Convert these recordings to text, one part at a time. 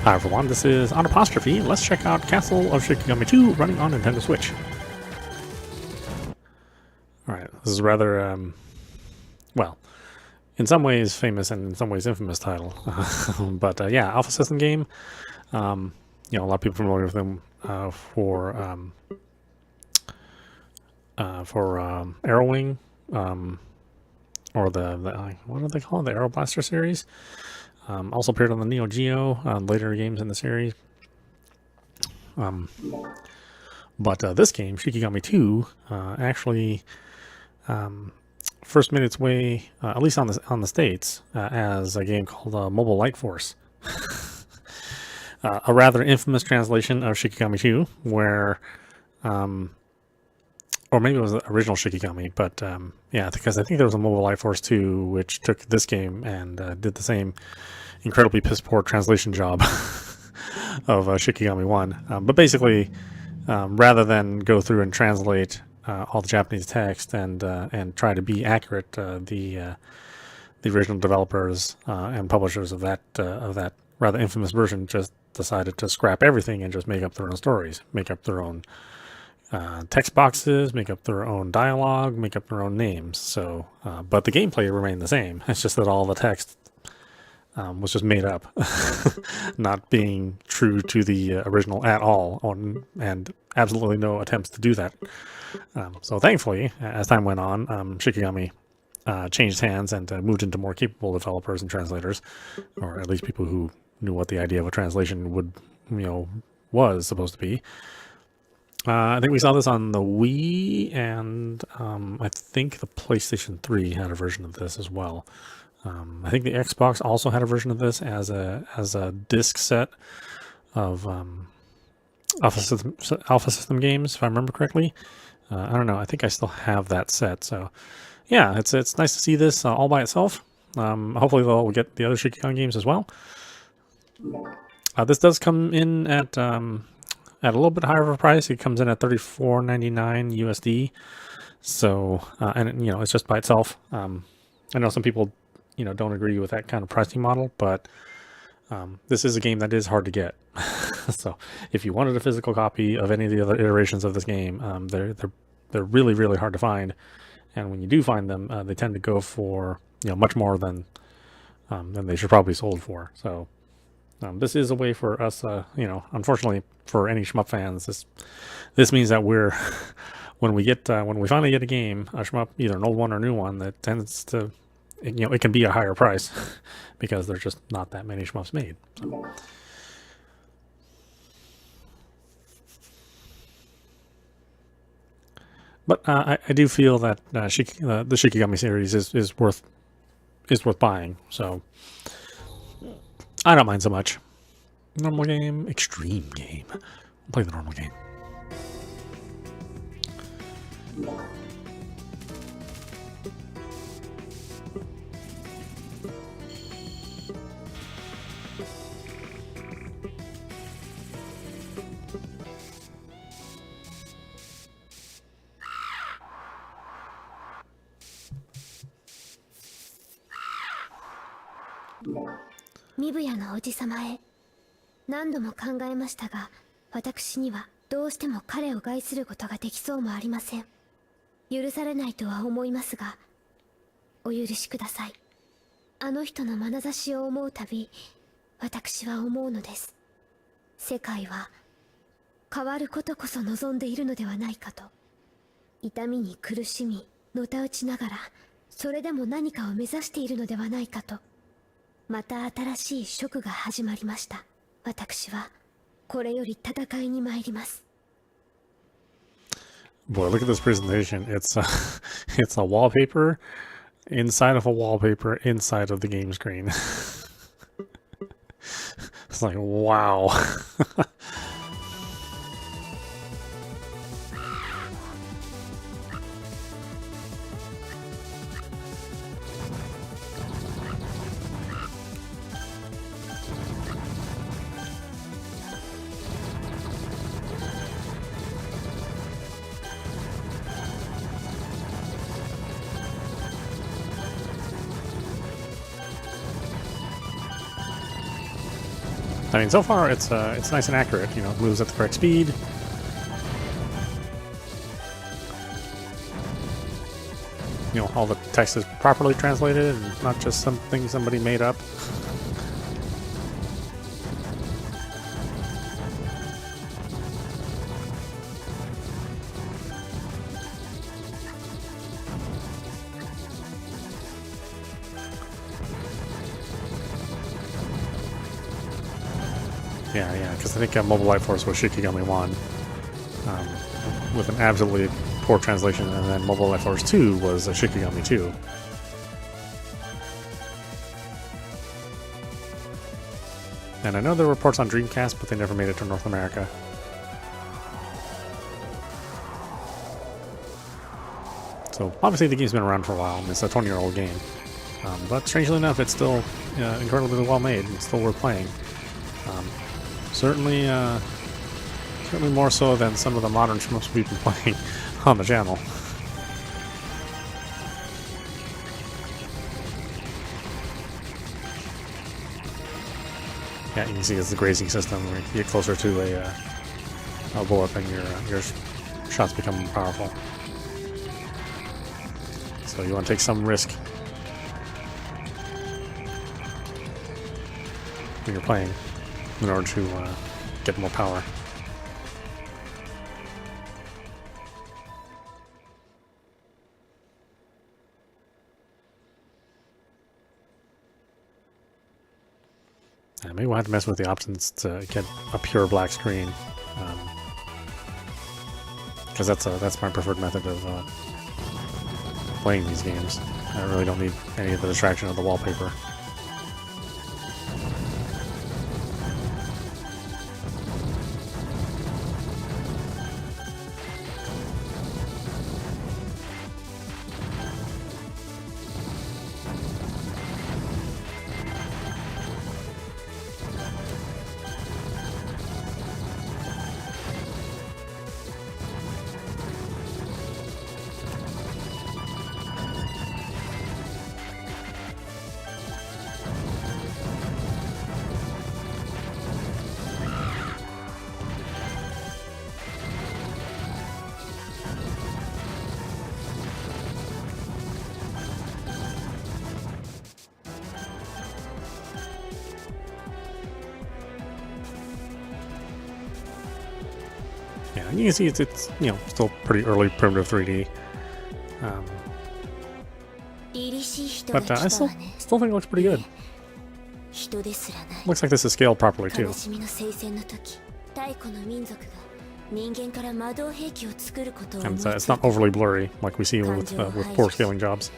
Hi everyone, this is audap. Let's check out Castle of Shikigami 2 running on Nintendo Switch. Alright, this is rather, well, in some ways famous and in some ways infamous title. But yeah, Alpha System game. You know, a lot of people familiar with them for Arrowwing, or the what do they call it? The Arrow Blaster series. Also appeared on the Neo Geo, later games in the series. But this game, Shikigami 2, actually first made its way, at least on the States, as a game called Mobile Light Force. A rather infamous translation of Shikigami 2, where, or maybe it was the original Shikigami, but yeah, because I think there was a Mobile Light Force 2, which took this game and did the same incredibly piss-poor translation job of Shikigami 1. But basically, rather than go through and translate all the Japanese text and try to be accurate, the original developers and publishers of that rather infamous version just decided to scrap everything and just make up their own stories, make up their own text boxes, make up their own dialogue, make up their own names. So, but the gameplay remained the same. It's just that all the text was just made up, not being true to the original at all, and absolutely no attempts to do that. So thankfully, as time went on, Shikigami changed hands and moved into more capable developers and translators, or at least people who knew what the idea of a translation was supposed to be. I think we saw this on the Wii, and I think the PlayStation 3 had a version of this as well. I think the Xbox also had a version of this as a disc set of Alpha System games, if I remember correctly. I don't know. I think I still have that set. So, yeah, it's nice to see this all by itself. Hopefully they'll get the other Shikigami games as well. This does come in at a little bit higher of a price. It comes in at $34.99 USD. So, and it's just by itself. I know some people don't agree with that kind of pricing model, but this is a game that is hard to get. So if you wanted a physical copy of any of the other iterations of this game, they're really, really hard to find. And when you do find them, they tend to go for much more than they should probably be sold for. So this is a way for us, unfortunately for any shmup fans, this means that we're when we finally get a game, a shmup, either an old one or a new one, that tends to it can be a higher price because there's just not that many shmups made. So. But I do feel that the Shikigami series is worth buying. So I don't mind so much. Normal game, extreme game. I'll play the normal game.ミブヤのおじさまへ。何度も考えましたが、私にはどうしても彼を害することができそうもありません。許されないとは思いますが、お許しください。あの人の眼差しを思うたび、私は思うのです。世界は変わることこそ望んでいるのではないかと。痛みに苦しみ、のたうちながら、それでも何かを目指しているのではないかと。また新しい職が始まりました。私はこれより戦いに参ります。 Boy, look at this presentation. It's a wallpaper inside of a wallpaper inside of the game screen. It's like, wow. I mean, so far it's nice and accurate. You know, moves at the correct speed. You know, all the text is properly translated and not just something somebody made up. Yeah, because I think Mobile Life Force was Shikigami 1 with an absolutely poor translation, and then Mobile Life Force 2 was a Shikigami 2. And I know there were reports on Dreamcast, but they never made it to North America. So obviously the game's been around for a while, and it's a 20-year-old game. But strangely enough, it's still incredibly well made and still worth playing. Certainly more so than some of the modern shmups we've been playing on the channel. Yeah, you can see it's the grazing system. Where you get closer to a bullet, and your shots become more powerful. So you want to take some risk when you're playing in order to get more power. Maybe we'll have to mess with the options to get a pure black screen, because that's my preferred method of playing these games. I really don't need any of the distraction of the wallpaper. Yeah, you can see it's still pretty early primitive 3D, but I still think it looks pretty good. Looks like this is scaled properly too. And it's not overly blurry like we see with poor scaling jobs.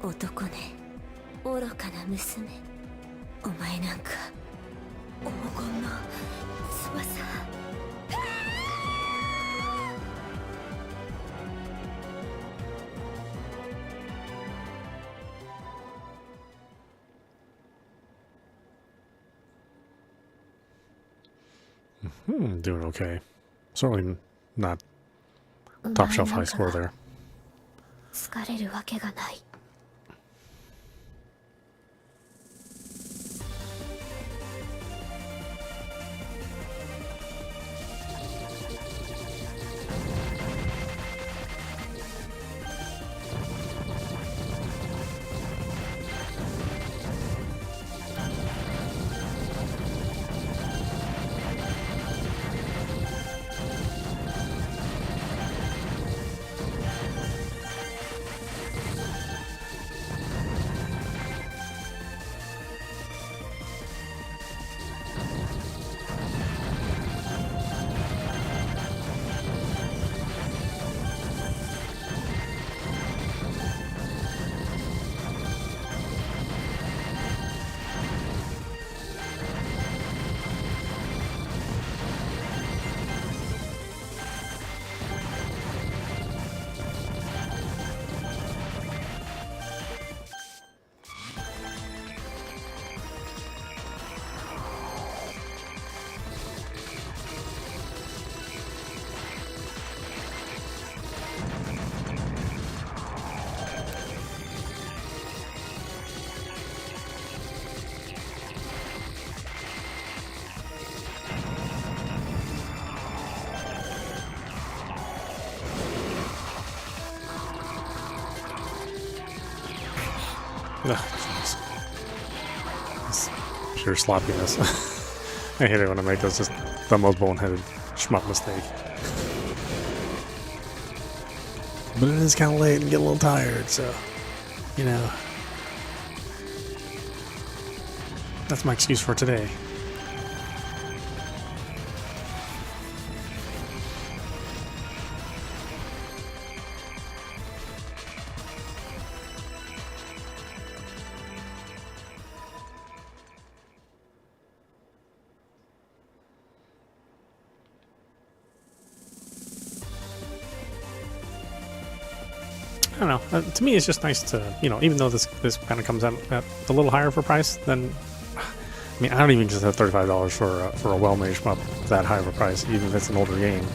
男ね、愚かな娘。お前なんか黄金の翼。Doing okay. Certainly not top shelf high score there. 疲れるわけがない。Ugh, jeez. It's pure sloppiness. I hate it when I make those just the most boneheaded schmuck mistake. But it is kind of late and get a little tired, so, you know. That's my excuse for today. I don't know. To me, it's just nice to, you know, even though this kind of comes out at a little higher for price than, I mean, I don't even just have $35 for a well-made shmup that high of a price, even if it's an older game.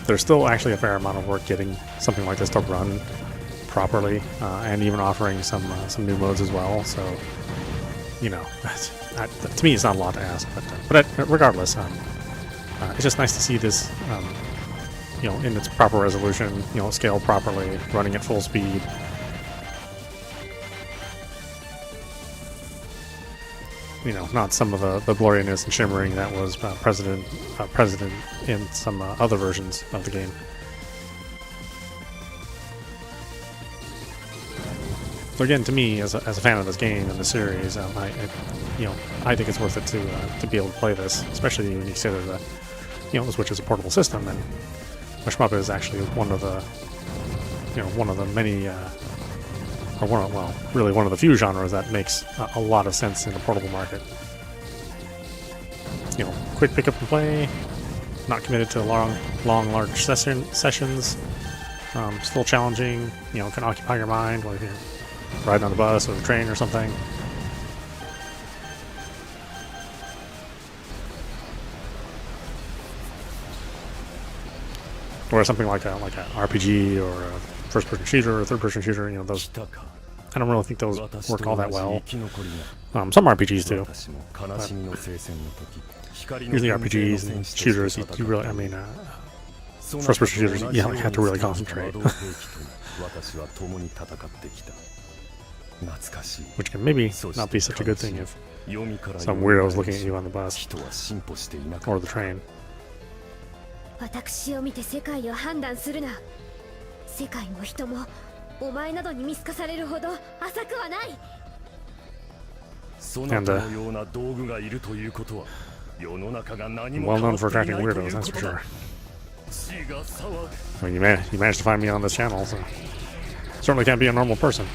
There's still actually a fair amount of work getting something like this to run properly, and even offering some new modes as well. So, you know, to me, it's not a lot to ask. But regardless, it's just nice to see this. You know, in its proper resolution, you know, scaled properly, running at full speed. You know, not some of the blurriness and shimmering that was present in some other versions of the game. So again, to me, as a fan of this game and the series, I think it's worth it to be able to play this, especially when you consider that, you know, the Switch is a portable system, and shmup is actually one of the many, really one of the few genres that makes a lot of sense in the portable market. You know, quick pick up and play, not committed to large sessions, still challenging, you know, can occupy your mind while you're riding on the bus or the train or something. Or something like a RPG or a first-person shooter or third-person shooter, you know, those. I don't really think those work all that well. Some RPGs do, but usually RPGs and shooters, you really, I mean, first-person shooters, you have to really concentrate. Which can maybe not be such a good thing if some weirdo's looking at you on the bus or the train. 私を見て世界を判断するな。世界も人もお前などに見透かされるほど浅くはない。And well known for attracting weirdos, that's for sure. I mean, you managed to find me on this channel, so Certainly can't be a normal person.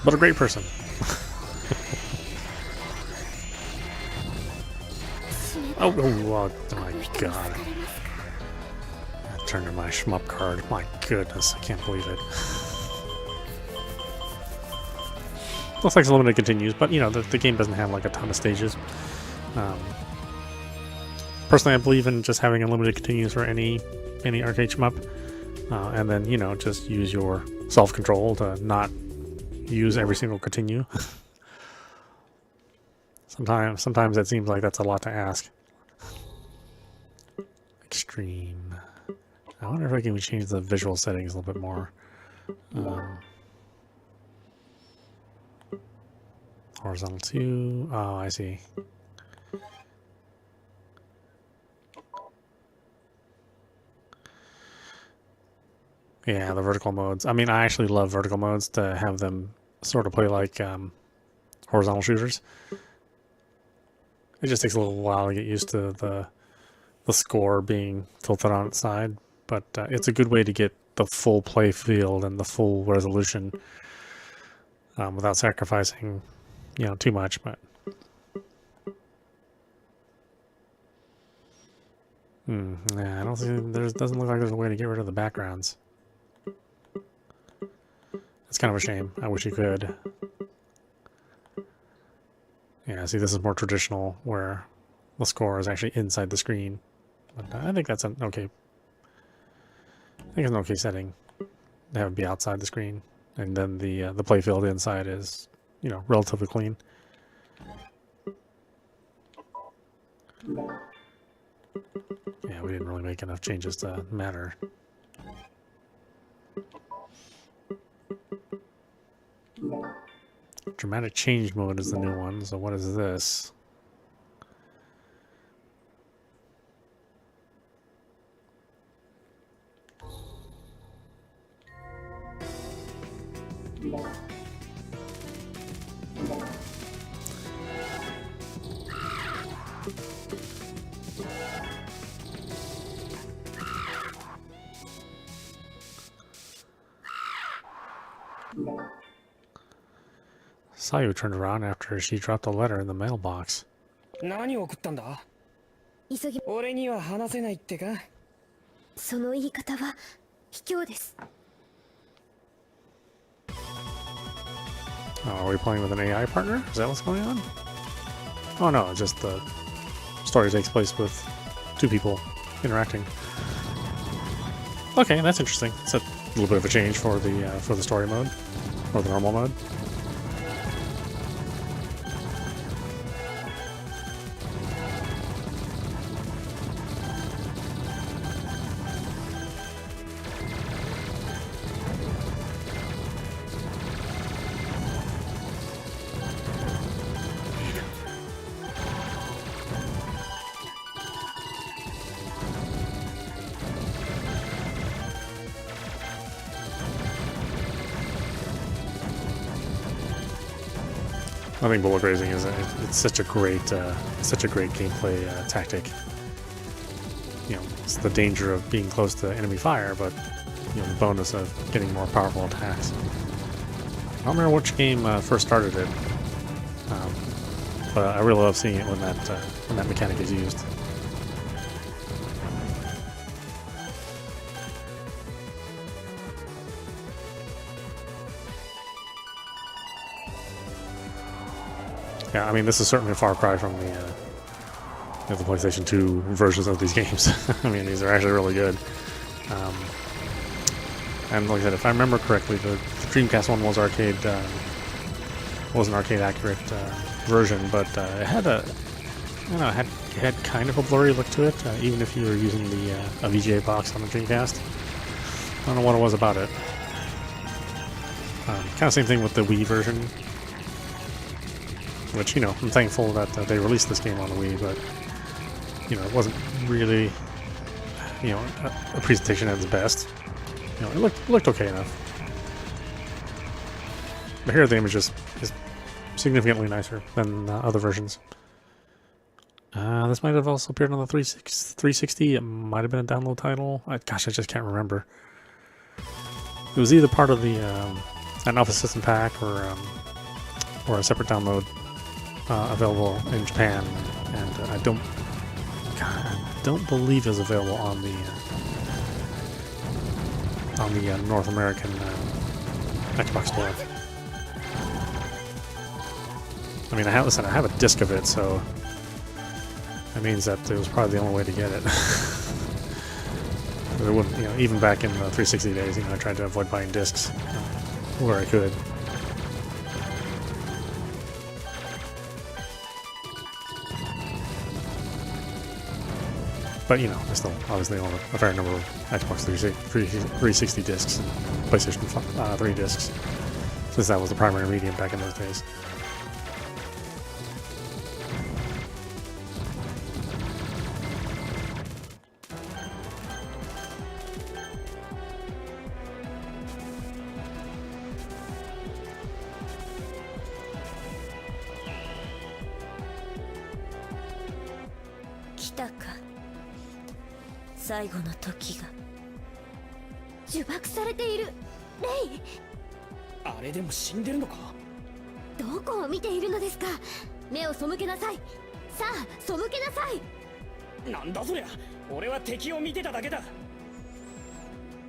But a great person. Oh my god. I turned to my shmup card. My goodness, I can't believe it. Looks like it's limited continues, but you know, the game doesn't have like a ton of stages. Personally, I believe in just having unlimited continues for any arcade shmup. And then, you know, just use your self-control to not use every single continue. Sometimes it seems like that's a lot to ask. Extreme. I wonder if I can change the visual settings a little bit more. Horizontal 2. Oh, I see. Yeah, the vertical modes. I mean, I actually love vertical modes to have them sort of play like horizontal shooters. It just takes a little while to get used to the score being tilted on its side, but it's a good way to get the full play field and the full resolution without sacrificing, you know, too much. But yeah, I don't see. Doesn't look like there's a way to get rid of the backgrounds. It's kind of a shame. I wish you could. Yeah, see, this is more traditional, where the score is actually inside the screen. But I think that's an okay. I think it's an okay setting to have it be outside the screen, and then the playfield inside is, you know, relatively clean. Yeah, we didn't really make enough changes to matter. Dramatic change mode is the new one. So what is this? Sayu turned around after she dropped a letter in the mailbox. 何を送ったんだ？急ぎ。俺には話せないってか？その言い方は卑怯です。 Are we playing with an AI partner? Is that what's going on? Oh no, just the story takes place with two people interacting. Okay, that's interesting. It's a little bit of a change for the story mode, or the normal mode. I think bullet grazing is it's such a great gameplay tactic. You know, it's the danger of being close to enemy fire, but you know, the bonus of getting more powerful attacks. I don't remember which game first started it, but I really love seeing it when that mechanic is used. Yeah, I mean, this is certainly a far cry from the PlayStation 2 versions of these games. I mean, these are actually really good. And like I said, if I remember correctly, the Dreamcast one was arcade, was an arcade accurate version, but it had I don't know, it had kind of a blurry look to it, even if you were using a VGA box on the Dreamcast. I don't know what it was about it. Kind of same thing with the Wii version. Which, you know, I'm thankful that they released this game on the Wii, but, you know, it wasn't really, you know, a presentation at its best. You know, it looked okay enough. But here the image is significantly nicer than other versions. This might have also appeared on the 360. It might have been a download title. Gosh, I just can't remember. It was either part of the an Alpha System Pack or a separate download available in Japan, and I don't believe it was available on the North American Xbox Store. I mean, I have a disc of it, so that means that it was probably the only way to get it. It wouldn't, even back in the 360 days, I tried to avoid buying discs where I could. But I still obviously own a fair number of Xbox 360 discs and PlayStation 3 discs, since that was the primary medium back in those days. Kitaか。最後の時が。呪縛されている。レイ。あれでも死んでるのか？どこを見ているのですか。目を背けなさい。さあ、背けなさい。なんだそりゃ。俺は敵を見てただけだ。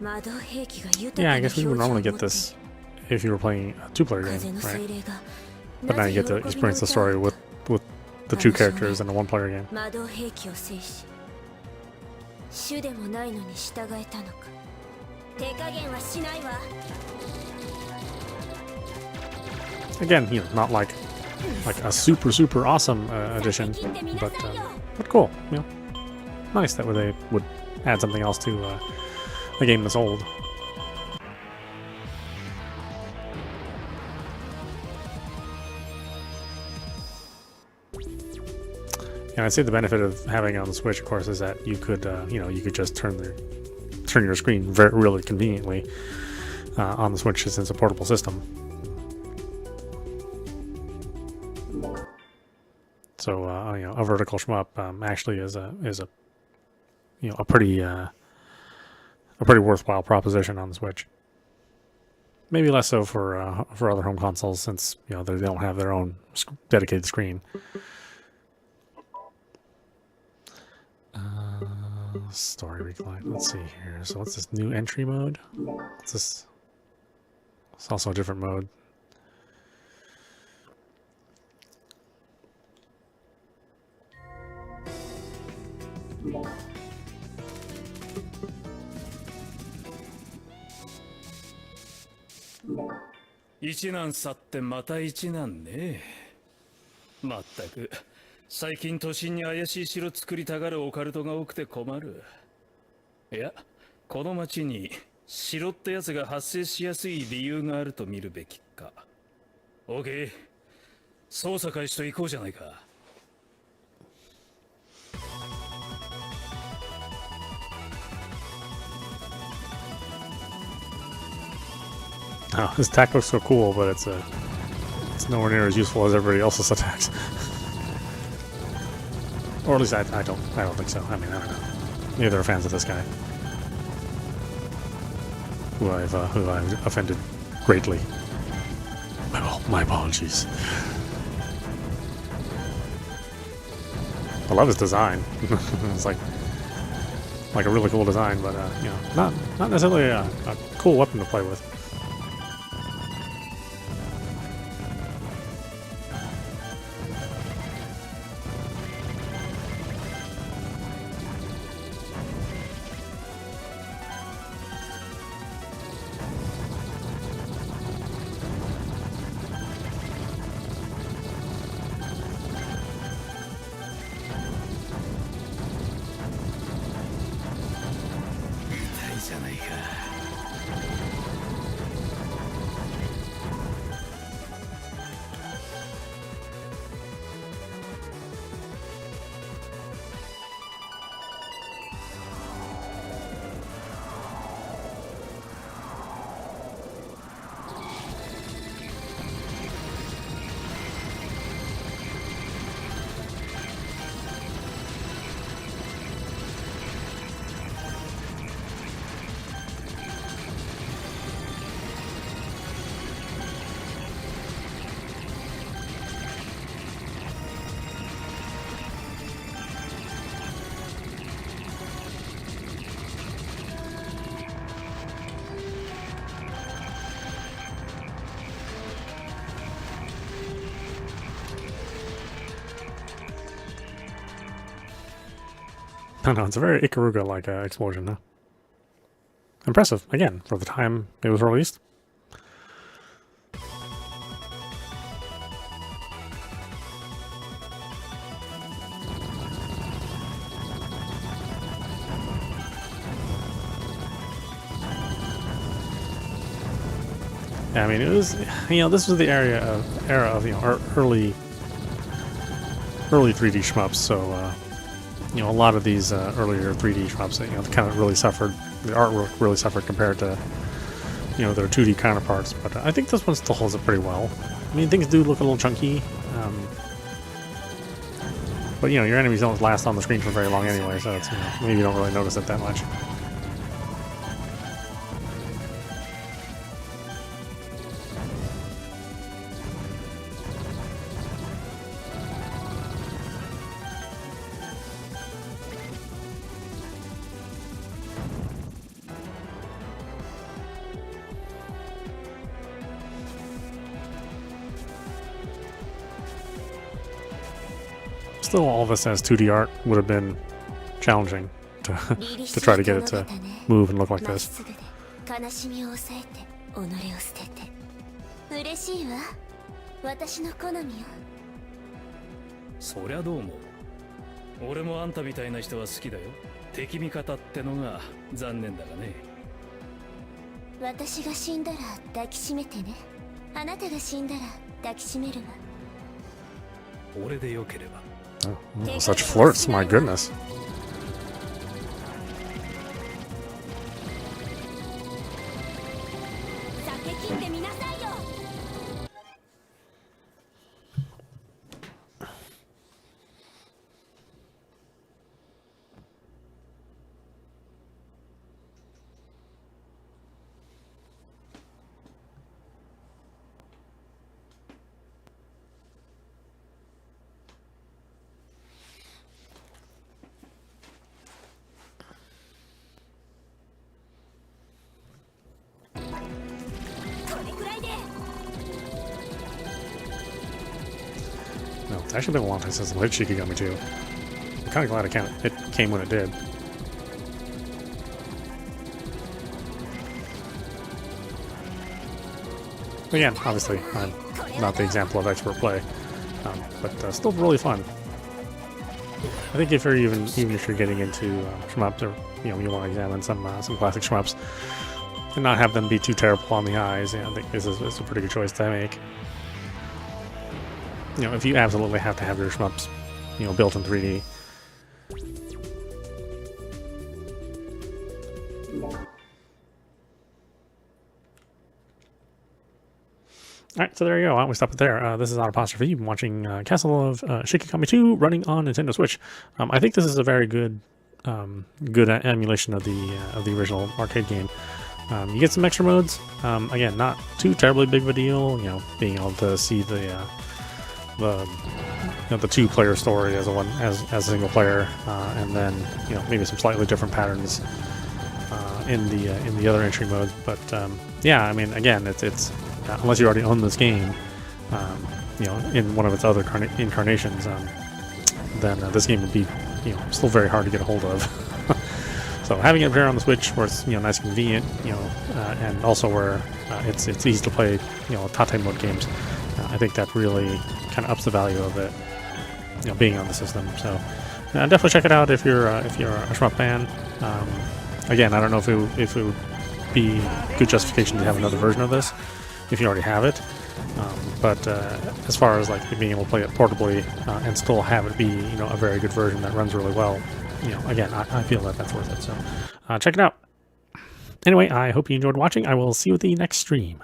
魔導兵器が豊か Yeah, な I guess we would 表情を normally 持 get って this if you were playing a two-player game, 風の right? 精霊が But now you get to experience the story with the two characters in a one-player game. 魔導兵器を制し主でもないのに従えたのか。手加減はしないわ。 Again, not like a super awesome addition, but cool. Nice that they would add something else to a game that's old. And I'd say the benefit of having it on the Switch, of course, is that you could, you could just turn your screen really conveniently on the Switch since it's a portable system. So, a vertical shmup actually is a pretty worthwhile proposition on the Switch. Maybe less so for other home consoles, since they don't have their own dedicated screen. Story recline. Let's see here. So what's this new entry mode? What's this? It's also a different mode. Ichi nan satte mata ichi nan ne. まったく最近都心に怪しい城作りたがるオカルトが多くて困る。いや、この町に城ってやつが発生しやすい理由があると見るべきか。オーケー、捜査開始と行こうじゃないか。Oh, his attack looks so cool, but it's nowhere near as useful as everybody else's attacks. Or at least I don't think so. I mean, I don't know. Neither are fans of this guy, who I've offended greatly. My apologies. I love his design. It's like a really cool design, but not necessarily a cool weapon to play with. I don't know, it's a very Ikaruga-like explosion, huh? Impressive, again, for the time it was released. Yeah, I mean, it was, this was the era of early 3D shmups. So, a lot of these earlier 3D shmups, kind of really suffered. The artwork really suffered compared to, their 2D counterparts. But I think this one still holds up pretty well. I mean, things do look a little chunky. But, your enemies don't last on the screen for very long anyway, so it's, maybe you don't really notice it that much. Still, all of us as 2D art would have been challenging to try to get it to move and look like this. 悲しみを抑えて己を捨てて嬉しいわ私の好みよそりゃどうも俺もあんたみたいな人は好きだよ敵味方ってのが残念だがね私が死んだら抱きしめてねあなたが死んだら抱きしめるわ俺でよければ Oh, such flirts, my goodness. No, it's actually been a long time since I played Shikigami 2. I'm kind of glad it came when it did. Again, obviously, I'm not the example of expert play, but still really fun. I think if you're even if you're getting into shmups, or you want to examine some classic shmups, and not have them be too terrible on the eyes, I think this is a pretty good choice to make. If you absolutely have to have your shmups, built in 3D. Alright, so there you go. Why don't we stop it there? This is audap. You've been watching Castle of Shikigami 2 running on Nintendo Switch. I think this is a very good emulation of the original arcade game. You get some extra modes. Again, not too terribly big of a deal. Being able to see the two-player story as a single player, and then maybe some slightly different patterns in the other entry modes. But yeah, I mean, again, it's unless you already own this game, in one of its other incarnations, then this game would be still very hard to get a hold of. So having it here on the Switch, where it's nice and convenient, and also where it's easy to play Tate mode games, I think that really kind of ups the value of it, being on the system. So definitely check it out if you're a shmup fan. Again, I don't know if it would be good justification to have another version of this if you already have it. But as far as like being able to play it portably and still have it be a very good version that runs really well, again, I feel that that's worth it. So check it out. Anyway, I hope you enjoyed watching. I will see you at the next stream.